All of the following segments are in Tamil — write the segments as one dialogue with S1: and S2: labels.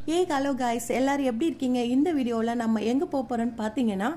S1: Hey hello guys, எல்லாரும் எப்படி இருக்கீங்க? இந்த வீடியோல நம்ம எங்க போறோம்னு பாத்தீங்கன்னா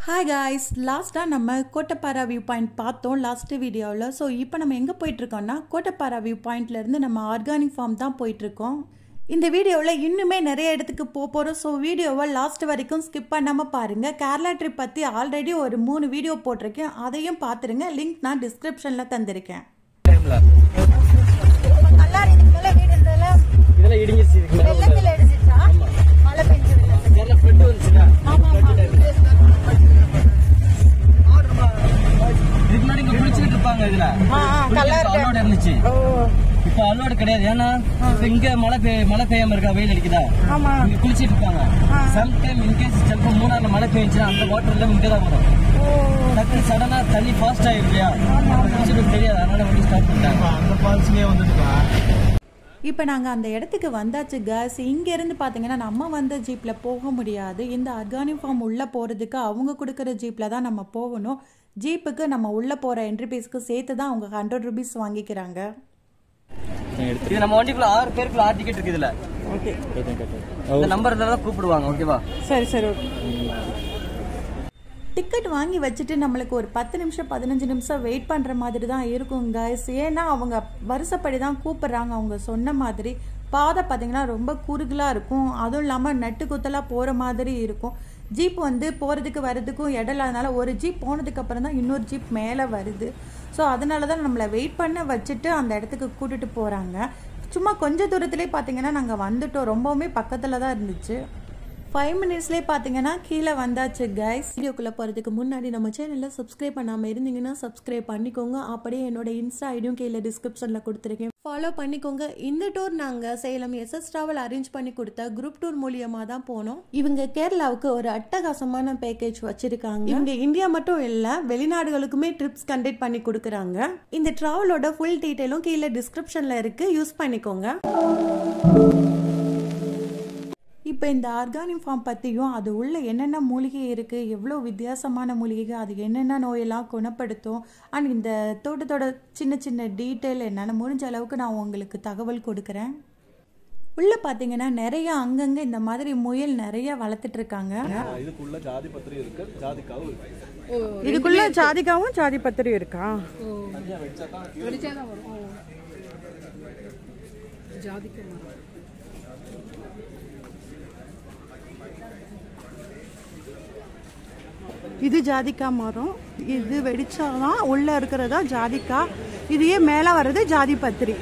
S1: Hi guys, last நம்ம கோட்டப்பாரா வியூ பாயிண்ட் பார்த்தோம் லாஸ்ட் வீடியோல. சோ இப்போ நம்ம எங்க போயிட்டு இருக்கோம்னா கோட்டப்பாரா வியூ பாயிண்ட்ல இருந்து நம்ம ஆர்கானிக் ஃபார்ம் தான் போயிட்டு இருக்கோம். இந்த வீடியோல இன்னுமே நிறைய இடத்துக்கு போறோம். சோ வீடியோவை லாஸ்ட் வரைக்கும் ஸ்கிப் பண்ணாம பாருங்க. கேரளா ட்ரிப் பத்தி ஆல்ரெடி ஒரு 3 வீடியோ போட்டிருக்கேன். அதையும் பாத்துருங்க. லிங்க் நான் டிஸ்கிரிப்ஷன்ல தந்திருக்கேன்.
S2: நல்லா இருக்குல வீடியோல இதெல்லாம் இடிஞ்சிச்சு வெள்ளத்துல இடிஞ்சிச்சா மழை பெஞ்சதுல நல்ல ஃப்ளட் வந்துச்சுடா ஆமா இதுக்கு முன்னாடி இங்க குளிச்சிட்டு இருப்பாங்க இதுல கலர் அலோட் இருந்துச்சு இப்போ அலோட் கிடையாது ஏன்னா இங்க மழை பெய்யாம இருக்கா வெயில் அடிக்குதா ஆமா இங்க குளிச்சிட்டு இருப்பாங்க சம் டைம் இன் கேஸ் செல்ப மூணார்ல மழை பெய்ஞ்சுனா அந்த வாட்டர்ல இங்க தான் வரும் டக்கு சடனா தண்ணி ஃபாஸ்ட் ஆயிடும் இல்லையா குளிச்சிட்டு தெரியாது அதனால வந்து ஸ்டார்ட் பண்ணிட்டாங்க அந்த ஃபால்ஸ்லயே வந்துட்டா.
S1: இப்போ நாங்கள் அந்த இடத்துக்கு வந்தாச்சு கேஸ். இங்கேருந்து பார்த்தீங்கன்னா நம்ம வந்த ஜீப்பில் போக முடியாது. இந்த ஆர்கானிக் ஃபார்ம் உள்ளே போகிறதுக்கு அவங்க கொடுக்குற ஜீப்பில் தான் நம்ம போகணும். ஜீப்புக்கு நம்ம உள்ளே போகிற என்ட்ரி ஃபீஸ்க்கு சேர்த்து தான் அவங்க 100 rupees வாங்கிக்கிறாங்க.
S2: இது நம்ம வண்டிக்குள்ள 6 பேருக்குள்ள 6 டிக்கெட் இருக்கு இதுல. ஓகே இந்த நம்பர் தான் கூப்பிடுவாங்க. ஓகேவா? சரி சரி ஓகே.
S1: டிக்கெட் வாங்கி வச்சுட்டு நம்மளுக்கு ஒரு 10 நிமிஷம் 15 நிமிஷம் வெயிட் பண்ணுற மாதிரி தான் இருக்கும் கைஸ். ஏன்னா அவங்க வருஷப்படி தான் கூப்பிட்றாங்க. அவங்க சொன்ன மாதிரி பாதை பார்த்தீங்கன்னா ரொம்ப குறுகலாக இருக்கும். அதுவும் இல்லாமல் நட்டு குத்தலாக போகிற மாதிரி இருக்கும். ஜீப் வந்து போகிறதுக்கு வர்றதுக்கும் இடம் இல்லாதனால ஒரு ஜீப் போனதுக்கப்புறம் தான் இன்னொரு ஜீப் மேலே வருது. ஸோ அதனால தான் நம்மளை வெயிட் பண்ண வச்சுட்டு அந்த இடத்துக்கு கூட்டிகிட்டு போகிறாங்க. சும்மா கொஞ்சம் தூரத்துலேயே பார்த்தீங்கன்னா நாங்கள் வந்துட்டோம். ரொம்பவுமே பக்கத்தில் தான் இருந்துச்சு. 5 minutesலேயே பார்த்தீங்கன்னா கீழே வந்தாச்சு கைஸ். வீடியோக்குள்ளே போகிறதுக்கு முன்னாடி நம்ம சேனலில் சப்ஸ்கிரைப் பண்ணாமல் இருந்தீங்கன்னா சப்ஸ்கிரைப் பண்ணிக்கோங்க. அப்படியே என்னோட இன்ஸ்டா ஐடியும் கீழே டிஸ்கிரிப்ஷனில் கொடுத்துருக்கேன், ஃபாலோ பண்ணிக்கோங்க. இந்த டூர் நாங்கள் சேலம் SS டிராவல் அரேஞ்ச் பண்ணி கொடுத்த குரூப் டூர் மூலியமாக தான் போனோம். இவங்க கேரளாவுக்கு ஒரு அட்டகாசமான பேக்கேஜ் வச்சிருக்காங்க. இவங்க இந்தியா மட்டும் இல்லை வெளிநாடுகளுக்குமே ட்ரிப்ஸ் கண்டக்ட் பண்ணி கொடுக்குறாங்க. இந்த டிராவலோட ஃபுல் டீட்டெயிலும் கீழே டிஸ்கிரிப்ஷனில் இருக்குது, யூஸ் பண்ணிக்கோங்க. இப்போ இந்த ஆர்கானிக் ஃபார்ம் பற்றியும் அது உள்ள என்னென்ன மூலிகை இருக்குது, எவ்வளோ வித்தியாசமான மூலிகைகள், அது என்னென்ன நோயெல்லாம் குணப்படுத்தும், அண்ட் இந்த தோட்டத்தோட சின்ன சின்ன டீட்டெயில் என்னென்ன முடிஞ்ச அளவுக்கு நான் உங்களுக்கு தகவல் கொடுக்குறேன். உள்ளே பார்த்தீங்கன்னா நிறைய அங்கங்கே இந்த மாதிரி முயல் நிறைய வளர்த்துட்டு இருக்காங்க.
S3: இதுக்குள்ள ஜாதி பத்திரி இருக்கு, ஜாதிக்காவும் இருக்கு.
S2: இதுக்குள்ள ஜாதிக்காவும் ஜாதி பத்திரி இருக்கா? இது ஜாதிக்கா மரம். இது வெடிச்சாதான் உள்ள இருக்கிறதா ஜாதிக்கா. இதையே மேலே வர்றது ஜாதி பத்திரி.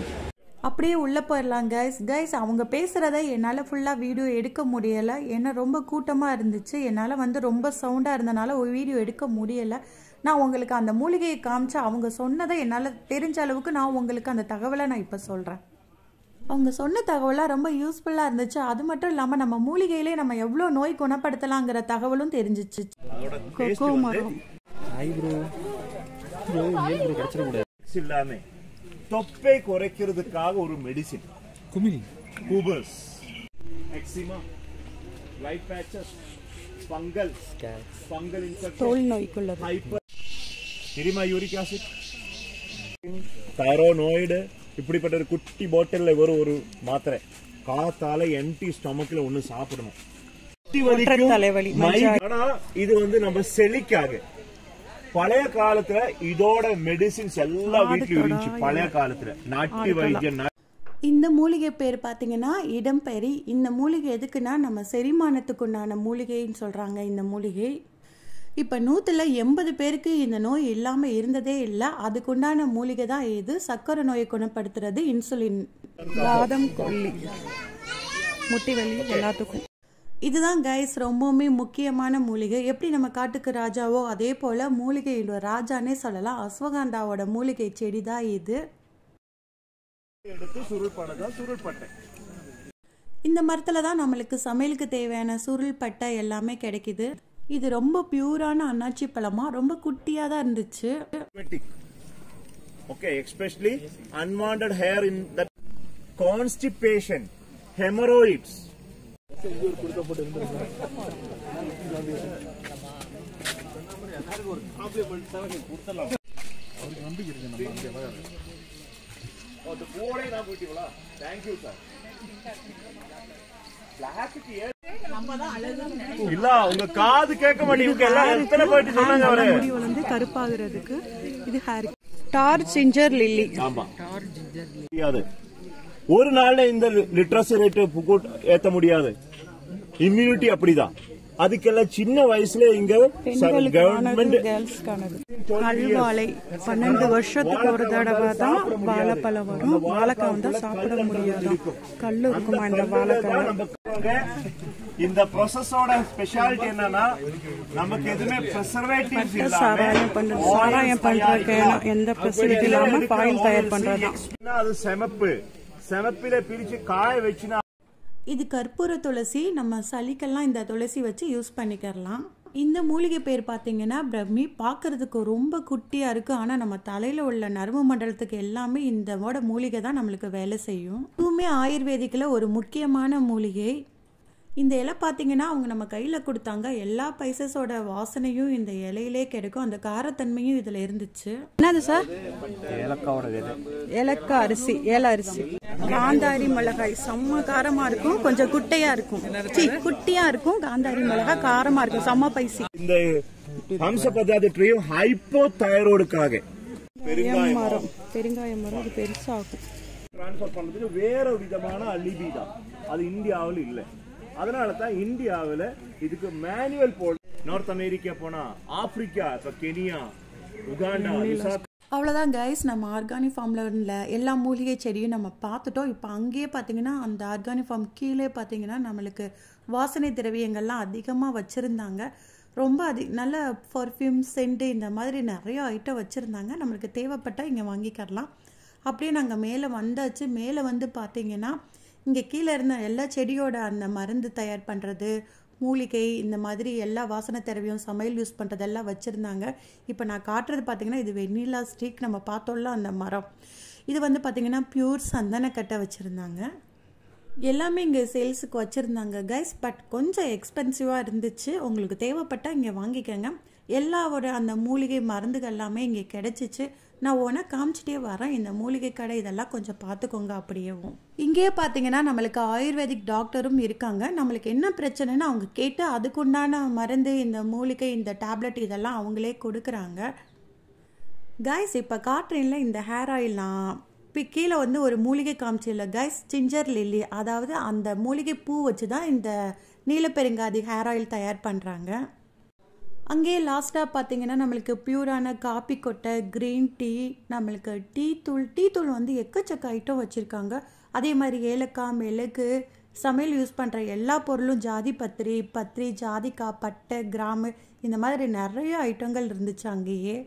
S1: அப்படியே உள்ளே போயிடலாம் கைஸ். அவங்க பேசுகிறத என்னால் ஃபுல்லாக வீடியோ எடுக்க முடியலை. ஏன்னா ரொம்ப கூட்டமாக இருந்துச்சு. என்னால் வந்து ரொம்ப சவுண்டாக இருந்தனால ஒரு வீடியோ எடுக்க முடியலை. நான் உங்களுக்கு அந்த மூலிகையை காமிச்சு அவங்க சொன்னதை என்னால் தெரிஞ்ச அளவுக்கு நான் உங்களுக்கு அந்த தகவலை நான் இப்போ சொல்கிறேன். அவங்க சொன்ன தகவலாக ரொம்ப யூஸ்ஃபுல்லாக இருந்துச்சு. அது மட்டும் இல்லாமல் நம்ம மூலிகையிலே நம்ம எவ்வளோ நோய் குணப்படுத்தலாங்கிற தகவலும் தெரிஞ்சிச்சு.
S2: கொக்கோ மரம்
S3: தொப்பை குறைக்கிறதுக்காக ஒரு மெடிசின். குமிழி, கூபஸ், eczema, light patches, fungal infection,
S2: தோல் நோய்க்குள்ளது,
S3: ஹைப்பர் தெரியுமா, யூரிக் ஆசிட், தைராய்டு, இப்படிப்பட்ட ஒரு குட்டி பாட்டில்ல ஒரு மாத்திரை காத்தால எம்டி ஸ்டொமக்ல ஒண்ணு சாப்பிடணும். இது வந்து நம்ம செலிக்காக பழைய காலத்துல இதோட மெடிசின்ஸ் எல்லா வீட்லயும் இருந்துச்சு. பழைய காலத்துல நாட்டு வைத்தியம்.
S1: இந்த மூலிகை பேர் பார்த்தீங்கன்னா இடம்பெரி. இந்த மூலிகை எதுக்குன்னா நம்ம செரிமானத்துக்குண்டான மூலிகைன்னு சொல்றாங்க. இந்த மூலிகை இப்போ 180 பேருக்கு இந்த நோய் இல்லாமல் இருந்ததே இல்லை. அதுக்குண்டான மூலிகை தான் இது. சர்க்கரை நோயை குணப்படுத்துறது இன்சுலின், வாதம், கொல்லி, முட்டி வலி எல்லாத்துக்கும். இதுதான் கைஸ் ரொம்பவுமே முக்கியமான மூலிகை. எப்படி நம்ம காட்டுக்கு ராஜாவோ அதே போல் மூலிகையோட ராஜானே சொல்லலாம். அஸ்வகந்தாவோட மூலிகை செடி தான் இது. இந்த மரத்தில் தான் நம்மளுக்கு சமையலுக்கு தேவையான சுருள் பட்டை எல்லாமே கிடைக்குது. இது ரொம்ப பியூரான அன்னாச்சி பழமா, ரொம்ப குட்டியா தான் இருந்துச்சு.
S3: Okay, especially unwanted hair in the constipation, hemorrhoids. Thank you, sir. இல்ல உங்க காது கேட்க மாட்டீங்க. எத்தனை பாட்டி சொன்னாங்க அவரு
S1: முடி வளர்ந்து கருப்பாகிறதுக்கு. இது ஹேர் டார் ஜிஞ்சர் லில்லி.
S3: ஆமா, ஒரு நாள்ல இந்த லிட்ரஸி ரேட் ஏத்த முடியாது. இம்யூனிட்டி அப்படிதான். அதுக்கெல்லாம் சின்ன வயசுல இங்க கவர்மெண்ட்
S1: கல்வாழை 12 வருஷத்துக்கு ஒரு தடவை தான் வாழைப்பழம் வரும். வாழைக்காய் வந்து சாப்பிட முடியாது, கல்லு இருக்குமா இந்த வாழைக்காய்.
S3: இந்த ப்ராசஸோட ஸ்பெஷாலிட்டி என்னன்னா நமக்கு எதுவுமே ப்ரிசர்வேட்டிவ்ஸ் இல்லாம
S1: சாராயம் பண்றதுக்கு எந்த ப்ரிசர்வேட்டிவ் இல்லாம பாயில் தயார் பண்றது.
S3: அது செமப்பில பிரிச்சு காய வச்சுனா
S1: இது கற்பூர துளசி. நம்ம சளிக்கெல்லாம் இந்த துளசி வச்சு யூஸ் பண்ணிக்கலாம். இந்த மூலிகை பேர் பார்த்தீங்கன்னா பிரம்மி. பார்க்கறதுக்கு ரொம்ப குட்டியாக இருக்குது. ஆனால் நம்ம தலையில் உள்ள நரம்பு மண்டலத்துக்கு எல்லாமே இந்த மூலிகை தான் நம்மளுக்கு வேலை செய்யும். இதுவுமே ஆயுர்வேதிக்கில் ஒரு முக்கியமான மூலிகை. இந்த இலை பார்த்தீங்கன்னா அவங்க நம்ம கையில் கொடுத்தாங்க. எல்லா பைசஸோட வாசனையும் இந்த இலையிலே கிடைக்கும். அந்த காரத்தன்மையும் இதில் இருந்துச்சு. என்னது சார்? ஏலக்காய் அரிசி, ஏல அரிசி, காந்தாரி மிளகாய். செம்ம காரமா இருக்கும், கொஞ்சம் குட்டையா இருக்கும், குட்டியா இருக்கும். காந்தாரி மிளகாய் காரமா இருக்கும், செம்ம பைசி.
S3: இந்த ஹம்ச பதார்த்தத்தையும் ஹைப்போதைராய்டுக்காக
S1: பெருங்காய மரம் அது பெருசாகும்.
S3: டிரான்ஸ்ஃபர் பண்றதுக்கு வேற விதமான அலிபிதா. அது இந்தியாவில் இல்லை. அதனால தான் இந்தியாவில் இதுக்கு மேனுவல் போல். நார்த் அமெரிக்கா போனா, ஆப்பிரிக்கா, இப்ப கெனியா, உகாண்டா.
S1: அவ்வளோதான் கைஸ், நம்ம ஆர்கானிக் ஃபார்மில் எல்லா மூலிகை செடியும் நம்ம பார்த்துட்டோம். இப்போ அங்கேயே பார்த்தீங்கன்னா அந்த ஆர்கானிக் ஃபார்ம் கீழே பார்த்தீங்கன்னா நம்மளுக்கு வாசனை திரவியங்கள்லாம் அதிகமாக வச்சுருந்தாங்க. ரொம்ப நல்ல பர்ஃப்யூம், சென்ட் இந்த மாதிரி நிறைய ஐட்டம் வச்சுருந்தாங்க. நம்மளுக்கு தேவைப்பட்டால் இங்கே வாங்கிக்கலாம். அப்படியே நாங்கள் மேலே வந்தாச்சு. மேலே வந்து பார்த்தீங்கன்னா இங்கே கீழே இருந்த எல்லா செடியோட அந்த மருந்து தயார் பண்ணுறது, மூலிகை, இந்த மாதிரி எல்லா வாசனை திரவியம், சமையல் யூஸ் பண்ணுறதெல்லாம் வச்சுருந்தாங்க. இப்போ நான் காட்டுறது பார்த்தீங்கன்னா இது வெண்ணிலா ஸ்டிக். நம்ம பார்த்தோம்ல அந்த மரம், இது வந்து பார்த்திங்கன்னா பியூர் சந்தனக்கட்டை வச்சுருந்தாங்க. எல்லாமே இங்கே சேல்ஸுக்கு வச்சுருந்தாங்க கைஸ். பட் கொஞ்சம் எக்ஸ்பென்சிவாக இருந்துச்சு. உங்களுக்கு தேவைப்பட்டால் இங்கே வாங்கிக்கோங்க. எல்லாவோட அந்த மூலிகை மருந்துகள் எல்லாமே இங்கே கிடச்சிச்சு. நான் ஒன்றா காமிச்சிட்டே வரேன். இந்த மூலிகை கடை இதெல்லாம் கொஞ்சம் பார்த்துக்கோங்க. அப்படியேவும் இங்கேயே பார்த்தீங்கன்னா நம்மளுக்கு ஆயுர்வேதிக் டாக்டரும் இருக்காங்க. நம்மளுக்கு என்ன பிரச்சனைன்னு அவங்க கேட்டு அதுக்குண்டான மருந்து, இந்த மூலிகை, இந்த டேப்லெட் இதெல்லாம் அவங்களே கொடுக்குறாங்க. கைஸ் இப்போ காட்டுறேன்ல இந்த ஹேர் ஆயில்லாம் இப்போ கீழே வந்து ஒரு மூலிகை காமிச்சில்ல கைஸ், ஜிஞ்சர் லில்லி. அதாவது அந்த மூலிகை பூ வச்சு தான் இந்த நீலப்பெருங்காதி ஹேர் ஆயில் தயார் பண்ணுறாங்க. அங்கேயே லாஸ்ட்டாக பார்த்தீங்கன்னா நம்மளுக்கு பியூரான காப்பி கொட்டை, க்ரீன் டீ, நம்மளுக்கு டீ தூள் வந்து எக்கச்சக்க ஐட்டம் வச்சுருக்காங்க. அதே மாதிரி ஏலக்காய், மிளகு, சமையல் யூஸ் பண்ணுற எல்லா பொருளும், ஜாதி பத்திரி, ஜாதிக்காய், பட்டை, கிராம்பு, இந்த மாதிரி நிறைய ஐட்டங்கள் இருந்துச்சு அங்கேயே.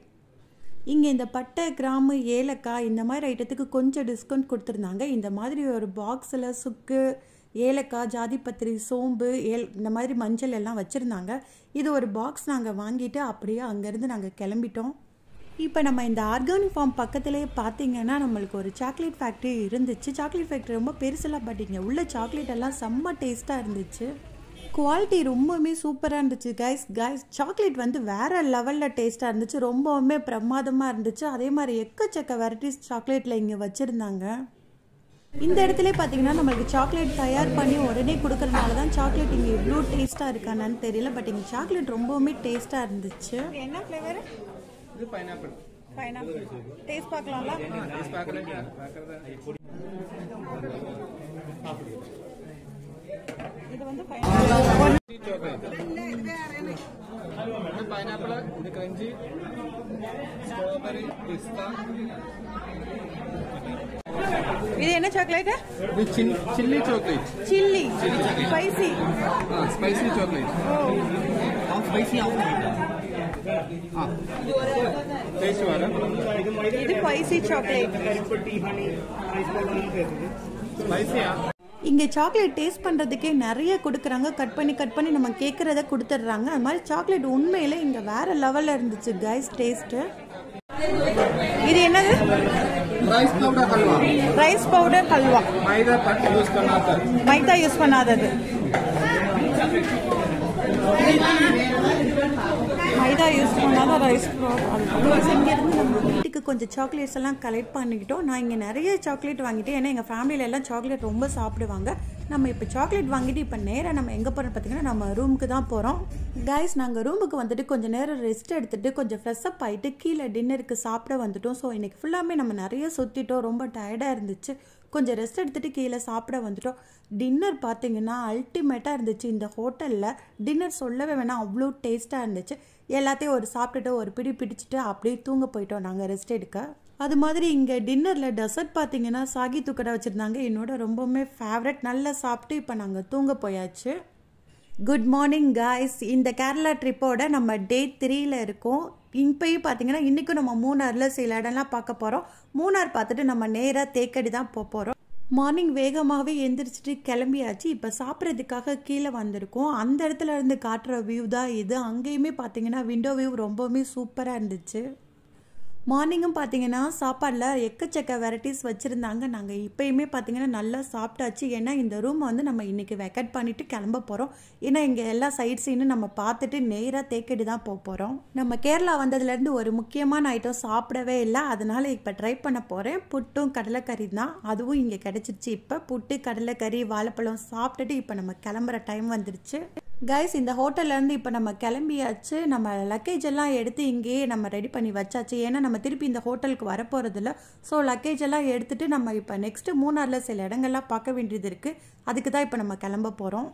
S1: இங்கே இந்த பட்டை, கிராம்பு, ஏலக்காய் இந்த மாதிரி ஐட்டத்துக்கு கொஞ்சம் டிஸ்கவுண்ட் கொடுத்துருந்தாங்க. இந்த மாதிரி ஒரு பாக்ஸில் சுக்கு, ஏலக்காய், ஜாதிபத்திரி, சோம்பு, இந்த மாதிரி மஞ்சள் எல்லாம் வச்சுருந்தாங்க. இது ஒரு பாக்ஸ் நாங்கள் வாங்கிட்டு அப்படியே அங்கேருந்து நாங்கள் கிளம்பிட்டோம். இப்போ நம்ம இந்த ஆர்கானிக் ஃபார்ம் பக்கத்துலேயே பார்த்தீங்கன்னா நம்மளுக்கு ஒரு சாக்லேட் ஃபேக்ட்ரி இருந்துச்சு. சாக்லேட் ஃபேக்ட்ரி ரொம்ப பெருசெல்லாம், பட் இங்கே உள்ள சாக்லேட் எல்லாம் செம்ம டேஸ்ட்டாக இருந்துச்சு. குவாலிட்டி ரொம்பவுமே சூப்பராக இருந்துச்சு கைஸ். சாக்லேட் வந்து வேறு லெவலில் டேஸ்ட்டாக இருந்துச்சு. ரொம்பவுமே பிரமாதமாக இருந்துச்சு. அதே மாதிரி எக்கச்சக்க வெரைட்டிஸ் சாக்லேட்டில் இங்கே வச்சுருந்தாங்க. இந்த இடத்துல பார்த்தீங்கன்னா நம்மளுக்கு சாக்லேட் தயார் பண்ணி உடனே கொடுக்கறதுனால தான் சாக்லேட் இங்கே இவ்வளோ டேஸ்ட்டாக இருக்கானு தெரியல. பட் இங்கே சாக்லேட் ரொம்பவுமே டேஸ்ட்டாக இருந்துச்சு. என்ன ஃப்ளேவர்? இது பைனாப்பிள். டேஸ்ட் பார்க்கலாம்ல? டேஸ்ட் பார்க்கறேன். இது வந்து
S4: pineapple, the crunchy, strawberry, pista.
S1: இது என்ன chocolate?
S4: The chili chocolate.
S1: Chili. Spicy.
S4: Spicy chocolate.
S2: Half spicy, half sweet.
S4: Taste वाला.
S1: இது spicy chocolate.
S4: Spicy आ.
S1: இங்க சாக்லேட் டேஸ்ட் பண்றதுக்கே நிறைய கொடுக்குறாங்க. கட் பண்ணி நம்ம கேட்கறத கொடுத்துட்றாங்க. அது மாதிரி சாக்லேட் உண்மையிலே இங்க வேற லெவல்ல இருந்துச்சு கைஸ் டேஸ்ட். இது என்னது?
S4: Rice powder halwa.
S1: Rice powder halwa. Maida use பண்ணாதது. மைதா யூஸ் பண்ணாத ரைஸ் பவுடர். இங்க இருந்து நம்ம வீட்டுக்கு கொஞ்சம் சாக்லேட்ஸ் எல்லாம் கலெக்ட் பண்ணிக்கிட்டோம். நான் இங்க நிறைய சாக்லேட் வாங்கிட்டேன். ஏன்னா எங்க ஃபேமிலியில எல்லாம் சாக்லேட் ரொம்ப சாப்பிடுவாங்க. நம்ம இப்போ சாக்லேட் வாங்கிட்டு இப்போ நேராக நம்ம எங்கே போகிறோம் பார்த்தீங்கன்னா நம்ம ரூமுக்கு தான் போகிறோம். கைஸ் நாங்கள் ரூமுக்கு வந்துட்டு கொஞ்சம் நேரம் ரெஸ்ட் எடுத்துகிட்டு கொஞ்சம் ஃப்ரெஷ்அப் ஆகிட்டு கீழே டின்னருக்கு சாப்பிட வந்துட்டோம். ஸோ இன்றைக்கி ஃபுல்லாமே நம்ம நிறைய சுற்றிட்டோம். ரொம்ப டயர்டாக இருந்துச்சு. கொஞ்சம் ரெஸ்ட் எடுத்துகிட்டு கீழே சாப்பிட வந்துட்டோம். டின்னர் பார்த்தீங்கன்னா அல்டிமேட்டாக இருந்துச்சு. இந்த ஹோட்டலில் டின்னர் சொல்லவே வேணாம், அவ்வளோ டேஸ்ட்டாக இருந்துச்சு. எல்லாத்தையும் ஒரு சாப்பிட்டுட்டு ஒரு பிடி பிடிச்சிட்டு அப்படியே தூங்க போயிட்டோம் நாங்கள் ரெஸ்ட் எடுக்க. அது மாதிரி இங்கே டின்னரில் டெசர்ட் பார்த்தீங்கன்னா சாகி தூக்கடை வச்சுருந்தாங்க. என்னோட ரொம்பவுமே ஃபேவரட். நல்லா சாப்பிட்டு இப்போ நாங்கள் தூங்க போயாச்சு. Good morning guys. இந்த கேரளா ட்ரிப்போட நம்ம டே 3ல் இருக்கோம். இப்போயும் பார்த்தீங்கன்னா இன்றைக்கும் நம்ம மூணாரில் சில இடம்லாம் பார்க்க போகிறோம். மூணார் பார்த்துட்டு நம்ம நேராக தேக்கடி தான் போகிறோம். மார்னிங் வேகமாகவே எந்திரிச்சிட்டு கிளம்பியாச்சு. இப்போ சாப்பிட்றதுக்காக கீழே வந்திருக்கோம். அந்த இடத்துல இருந்து காட்டுற வியூ தான் இது. அங்கேயுமே பார்த்தீங்கன்னா விண்டோ வியூ ரொம்பவுமே சூப்பராக இருந்துச்சு. மார்னிங்கும் பார்த்தீங்கன்னா சாப்பாடில் எக்கச்சக்க வெரைட்டிஸ் வச்சுருந்தாங்க. நாங்கள் இப்போயுமே பார்த்தீங்கன்னா நல்லா சாப்பிட்டாச்சு. ஏன்னா இந்த ரூமை வந்து நம்ம இன்றைக்கி வெக்கட் பண்ணிவிட்டு கிளம்ப போகிறோம். ஏன்னா இங்கே எல்லா சைட் சீனும் நம்ம பார்த்துட்டு நேராக தேக்கடி தான் போக போகிறோம். நம்ம கேரளா வந்ததுலேருந்து ஒரு முக்கியமான ஐட்டம் சாப்பிடவே இல்லை. அதனால் இப்போ ட்ரை பண்ண போகிறேன். புட்டும் கடலைக்கறி தான். அதுவும் இங்கே கிடச்சிருச்சு. இப்போ புட்டு கடலைக்கறி வாழைப்பழம் சாப்பிட்டுட்டு இப்போ நம்ம கிளம்புற டைம் வந்துருச்சு. கைஸ் இந்த ஹோட்டல்லேருந்து இப்போ நம்ம கிளம்பியாச்சு. நம்ம லக்கேஜ் எல்லாம் எடுத்து இங்கேயே நம்ம ரெடி பண்ணி வச்சாச்சு. ஏன்னா நம்ம திருப்பி இந்த ஹோட்டலுக்கு வரப்போகிறதில்ல. ஸோ லக்கேஜ் எல்லாம் எடுத்துகிட்டு நம்ம இப்போ நெக்ஸ்ட்டு மூணாரில் சில இடங்கள்லாம் பார்க்க வேண்டியது இருக்குது. அதுக்கு தான் இப்போ நம்ம கிளம்ப போகிறோம்.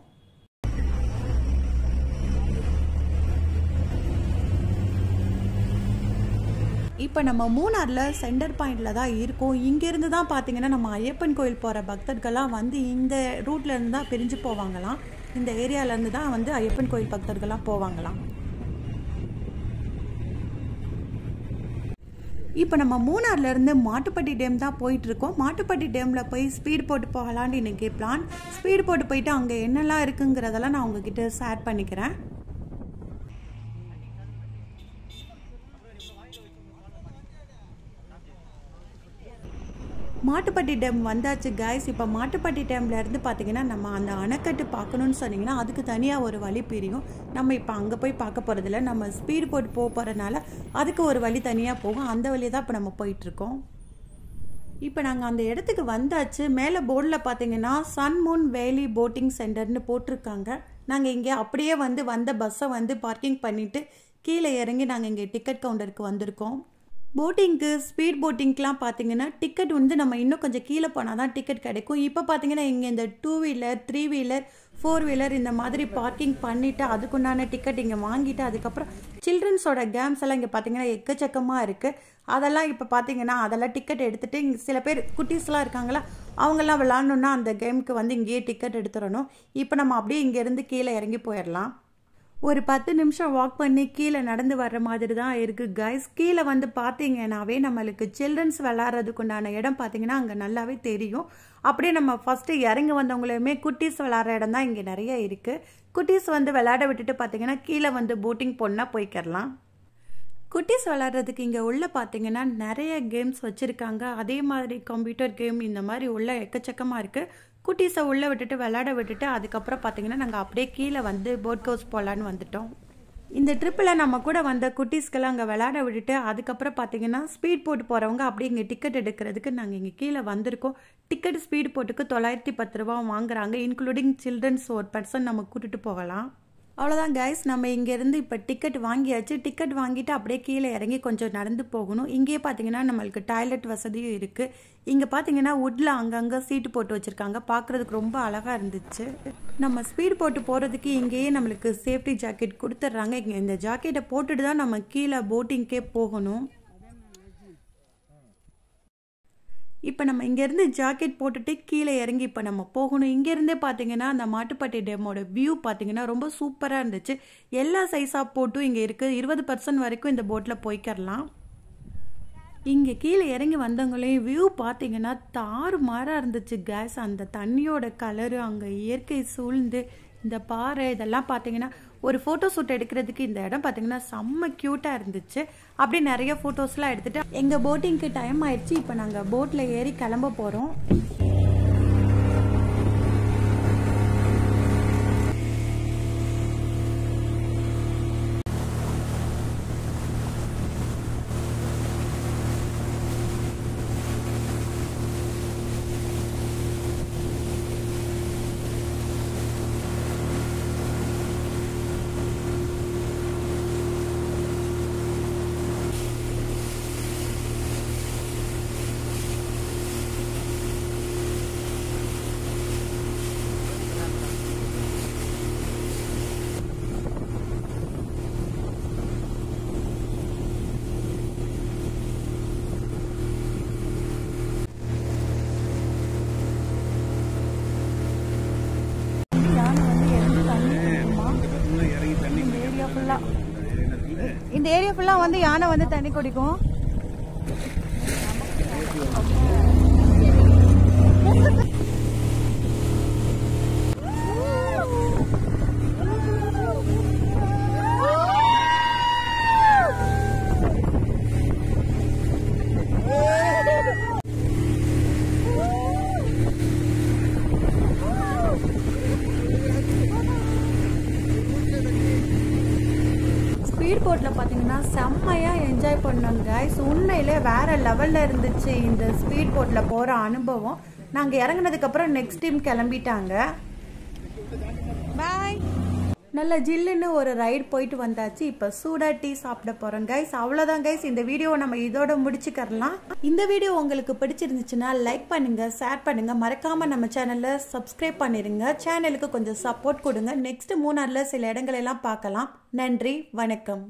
S1: இப்போ நம்ம மூணாரில் சென்டர் பாயிண்டில் தான் இருக்கோம். இங்கேருந்து தான் பார்த்தீங்கன்னா நம்ம ஐயப்பன் கோயில் போகிற பக்தர்கள்லாம் வந்து இந்த ரூட்லேருந்து தான் பிரிஞ்சு போவாங்களாம். இந்த ஏரியாவிலேருந்து தான் வந்து ஐயப்பன் கோயில் பக்தர்கள்லாம் போவாங்களாம். இப்போ நம்ம மூணார்லேருந்து மாட்டுப்பட்டி டேம் தான் போயிட்டுருக்கோம். மாட்டுப்பட்டி டேமில் போய் ஸ்பீட் போட்டு போகலான்னு இன்றைக்கி பிளான். ஸ்பீட் போட்டு போயிட்டு அங்கே என்னெல்லாம் இருக்குங்கிறதெல்லாம் நான் உங்ககிட்ட ஷேர் பண்ணிக்கிறேன். மாட்டுப்பட்டி டேம் வந்தாச்சு கைஸ். இப்போ மாட்டுப்பட்டி டேம்ல இருந்து பார்த்தீங்கன்னா நம்ம அந்த அணைக்கட்டு பார்க்கணுன்னு சொன்னீங்கன்னா அதுக்கு தனியாக ஒரு வழி பிரியும். நம்ம இப்போ அங்கே போய் பார்க்க போகிறதில்ல. நம்ம ஸ்பீட் போட்டு போகிறதுனால அதுக்கு ஒரு வழி தனியாக போகும். அந்த வழியை தான் இப்போ நம்ம போயிட்டுருக்கோம். இப்போ நாங்கள் அந்த இடத்துக்கு வந்தாச்சு. மேலே போர்டில் பார்த்தீங்கன்னா சன் மூன் வேலி போட்டிங் சென்டர்னு போட்டிருக்காங்க. நாங்கள் இங்கே அப்படியே வந்த பஸ்ஸை பார்க்கிங் பண்ணிவிட்டு கீழே இறங்கி நாங்கள் இங்கே டிக்கெட் கவுண்டருக்கு வந்திருக்கோம். போட்டிங்க்கு ஸ்பீட் போட்டிங்க்கெலாம் பார்த்தீங்கன்னா டிக்கெட் நம்ம இன்னும் கொஞ்சம் கீழே போனால் தான் டிக்கெட் கிடைக்கும். இப்போ பார்த்தீங்கன்னா இங்கே இந்த 2 வீலர் 3 வீலர் 4 வீலர் இந்த மாதிரி பார்க்கிங் பண்ணிவிட்டு அதுக்குண்டான டிக்கெட் இங்கே வாங்கிட்டு அதுக்கப்புறம் சில்ட்ரன்ஸோட கேம்ஸ் எல்லாம் இங்கே பார்த்தீங்கன்னா எக்கச்சக்கமாக இருக்குது. அதெல்லாம் இப்போ பார்த்தீங்கன்னா அதெல்லாம் டிக்கெட் எடுத்துகிட்டு இங்கே சில பேர் குட்டீஸ்லாம் இருக்காங்களா அவங்கெல்லாம் விளாட்ணுன்னா அந்த கேமுக்கு இங்கேயே டிக்கெட் எடுத்துடணும். இப்போ நம்ம அப்படியே இங்கேருந்து கீழே இறங்கி போயிடலாம். ஒரு 10 நிமிஷம் வாக் பண்ணி கீழே நடந்து வர்ற மாதிரி தான் இருக்குது கைஸ். கீழே பார்த்தீங்கன்னாவே நம்மளுக்கு சில்ட்ரன்ஸ் விளாட்றதுக்குண்டான இடம் பார்த்தீங்கன்னா அங்கே நல்லாவே தெரியும். அப்படியே நம்ம ஃபஸ்ட்டு இறங்கி வந்தவங்களையுமே குட்டீஸ் விளாட்ற இடம் தான் இங்கே நிறைய இருக்குது. குட்டீஸ் விளையாட விட்டுட்டு பார்த்தீங்கன்னா கீழே போட்டிங் போனால் போய்க்கிடலாம். குட்டீஸ் விளாட்றதுக்கு இங்கே உள்ள பார்த்தீங்கன்னா நிறைய கேம்ஸ் வச்சுருக்காங்க. அதே மாதிரி கம்ப்யூட்டர் கேம் இந்த மாதிரி உள்ள எக்கச்சக்கமாக இருக்குது. குட்டீஸை உள்ளே விட்டுட்டு விளையாட விட்டுட்டு அதுக்கப்புறம் பார்த்தீங்கன்னா நாங்கள் அப்படியே கீழே போட் ஹவுஸ் போகலான்னு வந்துட்டோம். இந்த ட்ரிப்பில் நம்ம கூட வந்த குட்டீஸ்க்கெல்லாம் அங்கே விளையாட விட்டுட்டு அதுக்கப்புறம் பார்த்தீங்கன்னா ஸ்பீட் போட்டு போகிறவங்க அப்படியே இங்கே டிக்கெட் எடுக்கிறதுக்கு நாங்கள் இங்கே கீழே வந்திருக்கோம். டிக்கெட் ஸ்பீட் போட்டுக்கு 910 ரூபா வாங்குறாங்க. இன்க்ளூடிங் சில்ட்ரன்ஸ் ஒரு பர்சன் நம்ம கூட்டிகிட்டு போகலாம். அவ்வளோதான் கைஸ், நம்ம இங்கேருந்து இப்போ டிக்கெட் வாங்கியாச்சு. டிக்கெட் வாங்கிட்டு அப்படியே கீழே இறங்கி கொஞ்சம் நடந்து போகணும். இங்கேயே பார்த்தீங்கன்னா நம்மளுக்கு டாய்லெட் வசதியும் இருக்குது. இங்கே பார்த்தீங்கன்னா வுட்டில் அங்கங்கே சீட்டு போட்டு வச்சுருக்காங்க. பார்க்குறதுக்கு ரொம்ப அழகாக இருந்துச்சு. நம்ம ஸ்பீட் போட்டு போகிறதுக்கு இங்கேயே நம்மளுக்கு சேஃப்டி ஜாக்கெட் கொடுத்துட்றாங்க. இங்கே இந்த ஜாக்கெட்டை போட்டுட்டு தான் நம்ம கீழே போட்டிங்க்கே போகணும். இப்போ நம்ம இங்கேருந்து ஜாக்கெட் போட்டுட்டு கீழே இறங்கி இப்போ நம்ம போகணும். இங்கேருந்தே பார்த்தீங்கன்னா அந்த மாட்டுப்பட்டி டேமோட வியூ பார்த்தீங்கன்னா ரொம்ப சூப்பராக இருந்துச்சு. எல்லா சைஸாக போட்டும் இங்கே இருக்குது. 20% வரைக்கும் இந்த போட்டில் போய்க்கரலாம். இங்கே கீழே இறங்கி வந்தவங்களையும் வியூ பார்த்தீங்கன்னா தாறுமாறாக இருந்துச்சு கேஸ். அந்த தண்ணியோட கலரு, அங்கே இயற்கை சூழ்ந்து இந்த பாறை இதெல்லாம் பார்த்தீங்கன்னா ஒரு ஃபோட்டோ ஷூட் எடுக்கிறதுக்கு இந்த இடம் பார்த்தீங்கன்னா செம்ம க்யூட்டாக இருந்துச்சு. அப்படியே நிறைய ஃபோட்டோஸ்லாம் எடுத்துகிட்டு எங்கள் போட்டிங்க்கு டைம் ஆயிடுச்சு. இப்போ நாங்கள் போட்டில் ஏறி கிளம்ப போகிறோம். இந்த ஏரியா ஃபுல்லா வந்து யானை வந்து தண்ணி குடிக்கும். ஸ்பீட் போட்டில் பார்த்தீங்கன்னா செம்மையாக என்ஜாய் பண்ணோம் கைஸ். உண்மையிலே வேறு லெவலில் இருந்துச்சு இந்த ஸ்பீட் போட்டில் போகிற அனுபவம். நாங்கள் இறங்கினதுக்கப்புறம் நெக்ஸ்ட் டீம் கிளம்பிட்டாங்க. பாய். நல்ல ஜில்லுன்னு ஒரு ரைடு போயிட்டு வந்தாச்சு. இப்போ சூடாக டீ சாப்பிட போகிறோம் கைஸ். அவ்வளோதான் கைஸ், இந்த வீடியோவை நம்ம இதோட முடிச்சுக்கரலாம். இந்த வீடியோ உங்களுக்கு பிடிச்சிருந்துச்சுன்னா லைக் பண்ணுங்கள், ஷேர் பண்ணுங்கள், மறக்காமல் நம்ம சேனலில் சப்ஸ்கிரைப் பண்ணிடுங்க. சேனலுக்கு கொஞ்சம் சப்போர்ட் கொடுங்க. நெக்ஸ்ட் மூணாரில் சில இடங்களெல்லாம் பார்க்கலாம். நன்றி, வணக்கம்.